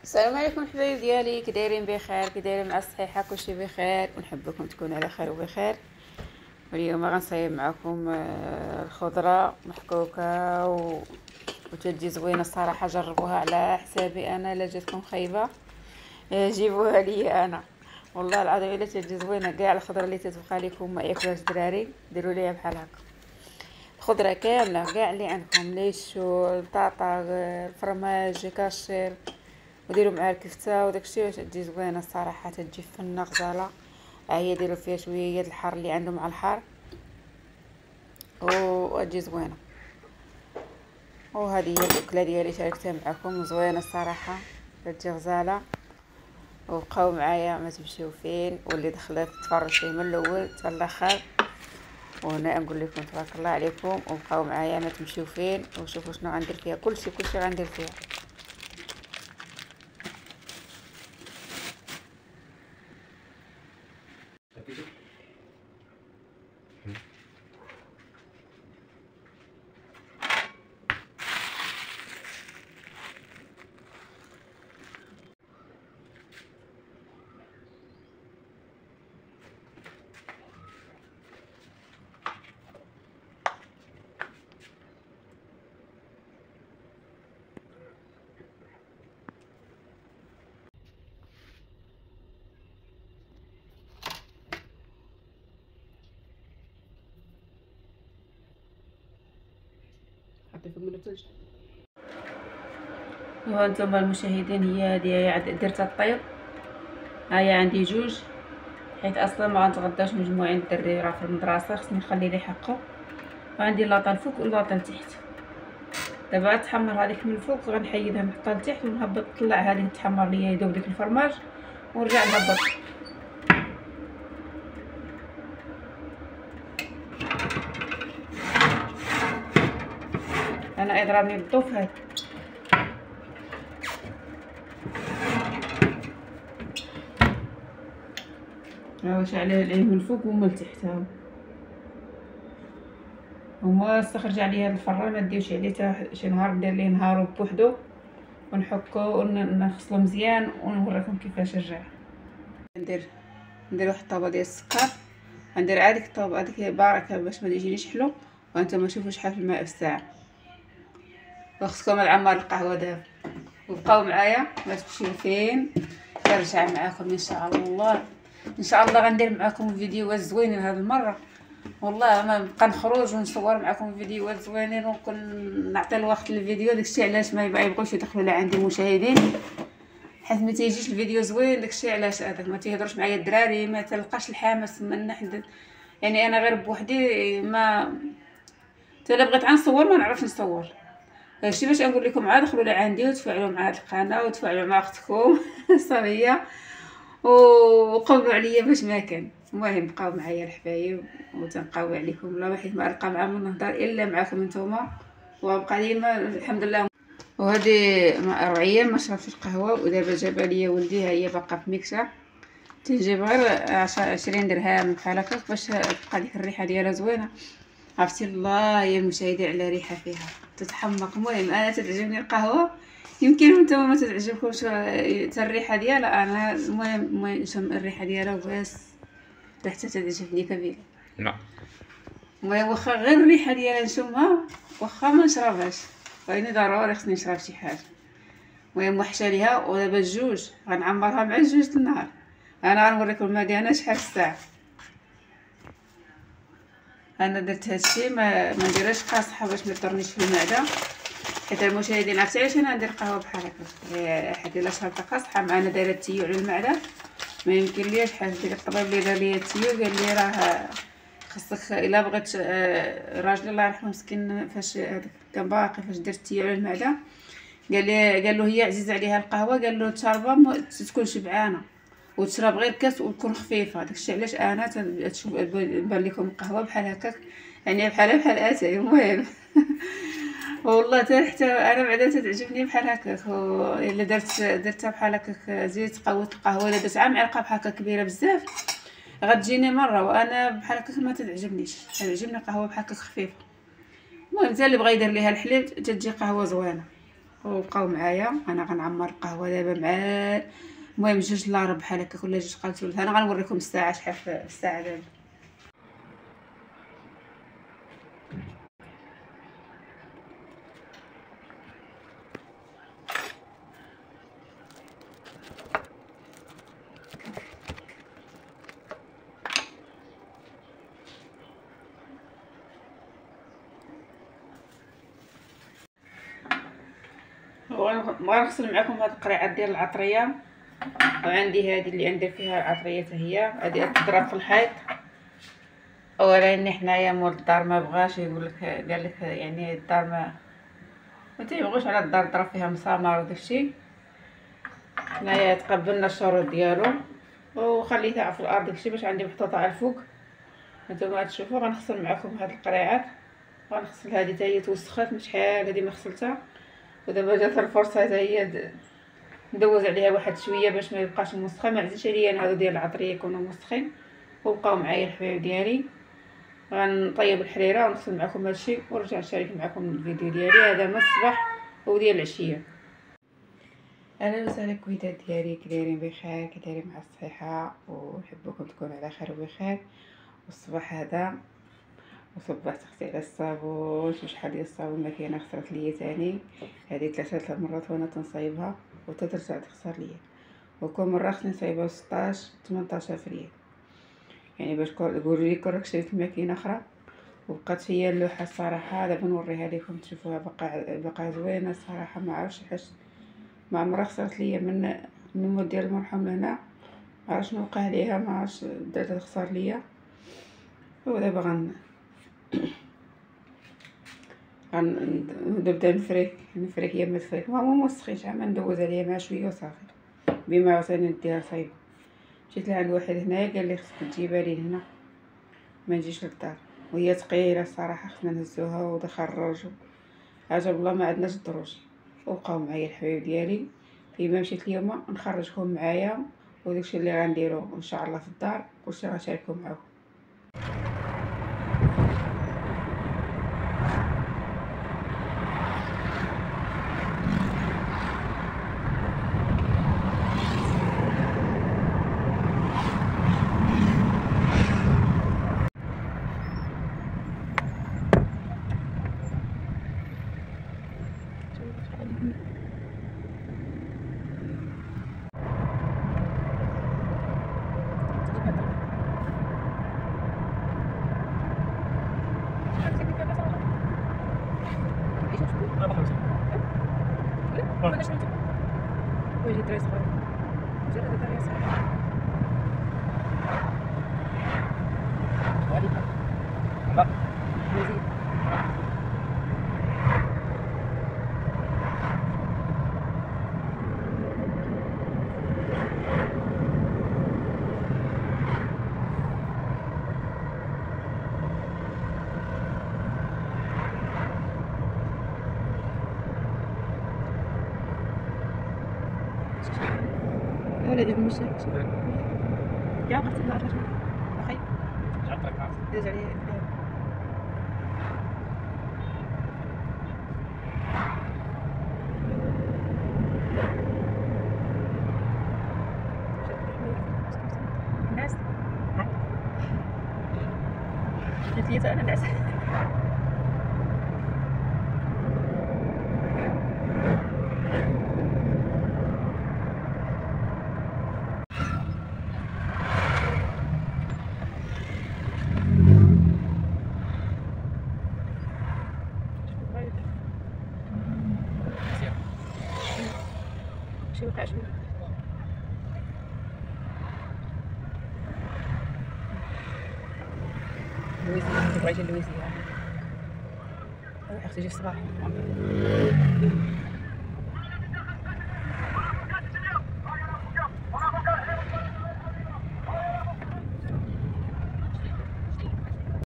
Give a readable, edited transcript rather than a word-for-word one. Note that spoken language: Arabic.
السلام عليكم حبايب ديالي، كي دايرين؟ بخير؟ كي دايرين مع الصحيحه؟ كلشي بخير ونحبكم تكونوا على خير وبخير. واليوم غنصايب معكم الخضره محكوكه وتجي زوينه الصراحه. جربوها على حسابي انا، الا جاتكم خايبه جيبوها لي انا. والله العظيم الا تجي زوينه. كاع الخضره اللي تتبقى لكم ما ياكلوهاش الدراري ديروا ليها بحال هكا. الخضره كامله كاع اللي عندكم، ليشو، البطاطا، الفرماج، كاشير، وديروا معها الكفته وداكشي باش تجي زوينه الصراحه. تجي فنه غزاله. هي ديروا فيها شويه الحار اللي عندهم على الحار وتجي زوينه. وهذه هي الاكله ديالي شاركتها معكم، زوينه الصراحه، تجي غزاله. وبقاو معايا ما تمشيو فين، واللي دخلت تفرج فيه من الاول حتى الاخر. وهنا نقول لكم تبارك الله عليكم، وبقاو معايا ما تمشيو فين، وشوفوا شنو غندير فيها. كلشي غندير فيها. حطي فوق منه الثلج. وهانتوما المشاهدين، هي هادي درتها طيب. هيا عندي جوج، حيت اصلا ما غنتغداش مجموعين الدري راه في المدرسه، خصني نخلي لي حقه. وعندي لاطه الفوق ولاطه لتحت. دابا تحمر هذيك من الفوق، غنحيدها نحطها لتحت ونهبط نطلع هذه تحمر ليا يذوب ديك الفرماج، ونرجع نهبط. انا اضربني بالضوف هذا. ها شعله عليه من الفوق ومن التحت. ها وما استخرج عليه هذا الفران، ما ديوش عليه حتى شي نهار، ندير ليه نهارو بوحدو ونحكو ونغسلو مزيان ونوريكم كيفاش رجع. ندير واحد الطابه ديال السكر، غندير هذيك الطابه هذيك باركه باش ما يجينيش حلو. وانتم شوفوا شحال في الماء في الساعه. وخصكم العمار القهوه دابا، وبقاو معايا ما تمشيو فين. نرجع معاكم ان شاء الله. ان شاء الله غندير معاكم فيديوهات زوينين هذه المره. والله ما نبقى نخرج ونصور معكم فيديوهات زوينين، ونكون نعطي الوقت للفيديو. داكشي علاش ما يبغيوش يدخلوا لعندي مشاهدين، حيت ما تيجيش الفيديو زوين. داكشي علاش هذاك ما تيهضرش معايا الدراري، ما تلقاش الحماس من نحن. يعني انا غير بوحدي، ما الا بغيت نصور ما نعرفش نصور. هادشي باش نقول لكم عاد دخلوا لعندي وتفاعلوا مع هاد القناه وتفاعلوا مع اختكم صافيه، وقولوا عليا باش ما كان. المهم بقاو معايا الحبايب، وتنقاو عليكم لا حيت ما نلقى معاهم نهضر الا معكم نتوما. وبقى لي الحمد لله. وهذه ربعيه ما شربتش القهوه، ودابا جابها ليا ولدي، ها هي باقا في ميكسه. تنجيب غير 20 درهم بحال هكاك باش تبقى ديك الريحه ديالها زوينه. عرفتي الله يا المشاهدين على ريحه فيها تتحمق. المهم انا تعجبني القهوه، يمكن نتوما ما تعجبكمش الريحه ديالها. انا المهم نشم الريحه ديالها وبس، ريحتها تعجبني كبيره. لا المهم واخا غير الريحه ديالها نشمها، واخا ما نشربهاش، فاني ضروري خصني نشرب شي حاجه. المهم وحشه ليها. ودابا الجوج غنعمرها مع الجوج النهار. انا غنوريكم المكانه شحال الساعه. انا درت هادشي ما نديرهاش قاصحه باش ما تضرنيش في المعده، حيت المشاهدين عرفتي علاش انا ندير قهوه بحال هكا. حيت الا شربت قاصحه معنا دايره التيو على المعده ما يمكن ليش. حيت ديك الطبيب اللي دار لي التيو قال لي راه خصك الا بغيت. راجلي الله يرحمه مسكين، فاش هذاك كان باقي فاش درت التيو على المعده، قال له هي عزيز عليها القهوه، قال له تشربها تكون شبعانه وتشرب غير كاس وتكون خفيفه. داكشي علاش انا تشوف بان لكم القهوه بحال هكاك، يعني بحال اتاي. المهم والله حتى انا بعدا تعجبني بحال هكاك. الا درتها بحال هكاك، زيت قوت القهوه، الا درت معلقه بحال هكا كبيره بزاف غتجيني مره. وانا بحال هكاك ما تعجبنيش، تعجبني القهوه بحال هكاك خفيفه. المهم حتى اللي بغى يدير ليها الحليب تتجي قهوه زوينه. وبقاو معايا. انا غنعمر القهوه دابا مع المهم 2 ل 4 بحال هكا، كل 2 انا غنوريكم الساعه شحال في الساعه دابا. وغنغسل معكم هاد القريعات ديال العطريه، وعندي هذه اللي ندير فيها العطريه حتى هي هذه تضرب في الحيط. اولا حنايا مول الدار ما بغاش، يقول لك قال لك يعني الدار ما تيبغوش على الدار تضرب فيها مسامر وداكشي. حنايا تقبلنا الشروط ديالو وخليتها في الارض داكشي باش عندي محطوطه على الفوق. نتوما تشوفوا غنغسل معكم هاد القريعات، غنغسل هذه حتى هي توسخات من شحال هذه ما غسلتها، ودابا جات الفرصه حتى هي ندوز عليها واحد شويه باش ما يبقاش موسخه. ما عزيزش عليا انا هادو ديال العطريه يكونوا موسخين. وبقاو معايا الحبايب ديالي، غنطيب الحريره ونغسل معكم هادشي ونرجع نشارك معكم الفيديو ديالي. هذا من الصباح وديال العشيه. اهلا وسهلا كويتات ديالي، كدايرين بخير؟ كدايرين مع الصحه؟ ونحبكم تكونوا على خير وبخير. والصباح هذا وصبحت اختي على الصابون، شوف شحال ديال الصابون ما كاينه خسرت ليا تاني. هذه 3 المرات وانا تنصايبها وتترجع تخسر ليا، وكل مره خصني نصايبها 16 18 ريال. يعني باش تقولوا لي كون شريت ماكينه اخرى. وبقات فيا اللوحه الصراحه، دابا نوريها لكم تشوفوها بقى زوينه الصراحه. ما عرفتش حاش ما عمرها خسرت ليا من مود ديال المرحوم لهنا، ما عرفتش شنو وقع ليها، ما عرفتش بدات تخسر ليا. ودابا نبدا نفرك يا ما تفرك ما موسخينش، عا ندوز عليها مع شويه وصافي. بما عاوتاني نديها صايب. مشيت لعند واحد هنايا قال لي خصك تجيبها لي هنا ما نجيش للدار، وهي ثقيله الصراحه خصنا نهزوها ونخرج. عجب الله ما عندناش الدروج. وبقاو معايا الحبايب ديالي، فيما مشيت اليوم نخرجكم معايا وداكشي اللي غنديرو ان شاء الله في الدار كلشي غنشارككم معاكم. ولا دابا مش يا بغيت نهار اخي داز عليه الناس قلت لي انا نعس. شي وقع شويه لويزي، بغيتي لويزي اختي جي الصباح.